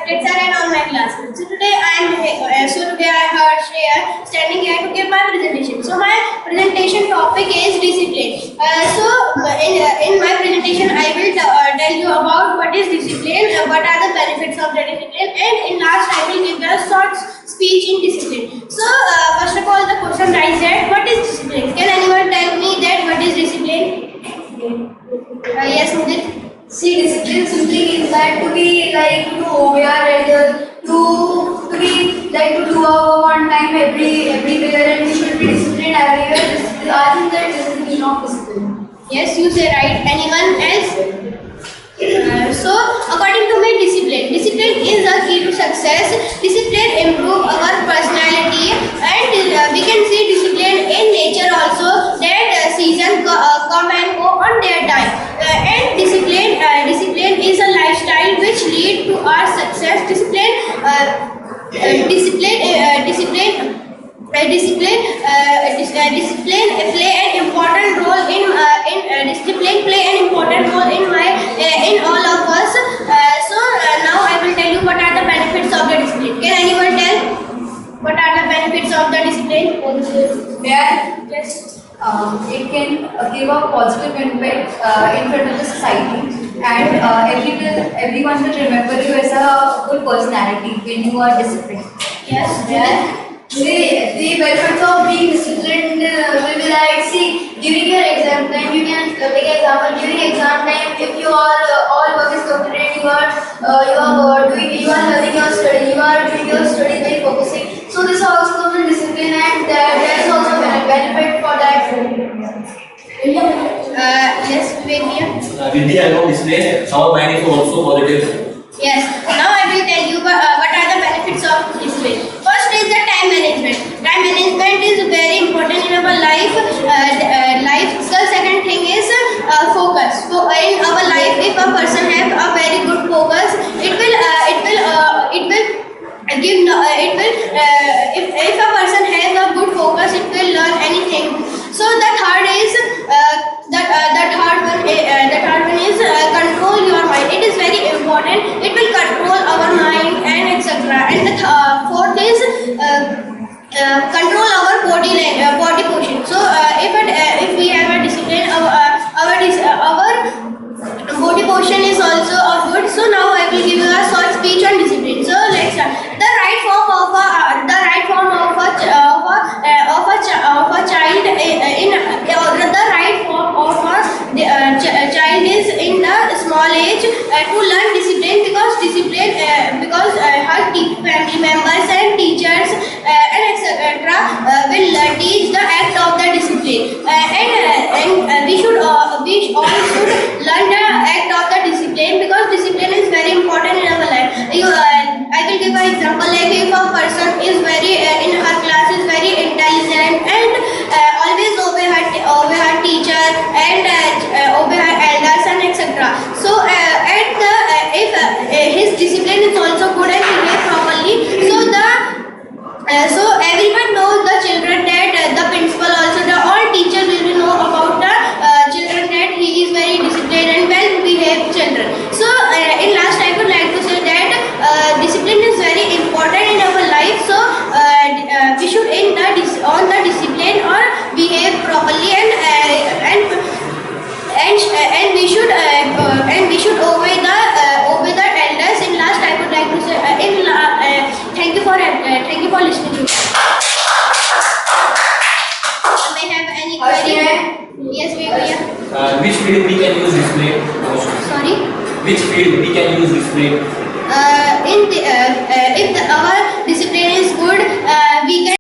respected sir and all my classmates. So today I heard Shreya standing here to give my presentation. So my presentation topic is discipline. In my presentation I will tell you about what is discipline, what are the benefits of the discipline, and in last I will give a short speech in discipline. So first of all the question rises that what is discipline? Can anyone tell me that what is discipline? Yes, Mudit. See, discipline simply means that to be like to obey our elders, to be like to do our one time everywhere, and we should be disciplined everywhere. I think that discipline is not discipline. Yes, you say right. Anyone else? So, according to me, discipline is a key to success. Discipline improve our personality, and we can see discipline in nature also. That season come and go on their time, and discipline is a lifestyle which lead to our success. Discipline play an important role in all of us. Now I will tell you what are the benefits of the discipline. Can anyone tell what are the benefits of the discipline? Yes. It can give a positive impact in front of the society, and everyone will remember you as a good personality when you are disciplined. Yes. The benefits of being disciplined will be like, see, during your exam time, you can take example. During exam time, if you all work is completed, you are learning your study, you are doing your study by focusing. So this also comes in discipline, and there is also a benefit for that. Yes, Vidya. With the above display, our mind is also positive. Yes. Now I will tell you what are the benefits of discipline. First is the time management. Time management is very important in our life. The second thing is focus. So in our life, if a person have a very good focus, if a person has a good focus, it will learn anything. So the third one is control your mind. It is very important. It will control our mind and etc. And the fourth is control our body position. So if we have a discipline, our body position is also good. So now I will give you a short speech on discipline. So let's start. The right form of a child is in the small age to learn discipline, because her family members and teachers and etc. will teach the act of the discipline, and we all should learn the act of the discipline, because discipline is very important in our life. I will give an example, like if a person is very in her class is very intelligent and always obey her teacher and obey her elders and etc. So if his discipline is also good and behave properly, so everyone knows the children that the principal also all teachers will know about the children that he is very disciplined and well behaved children. So in last I would like to say that discipline is very important in our life. So we should on the discipline or behave properly, and we should obey the elders. In last I would like to say thank you for listening to me. May have any query? Yes, we will. Which field we can use display? Sorry. Which field we can use display? If our discipline is good, we can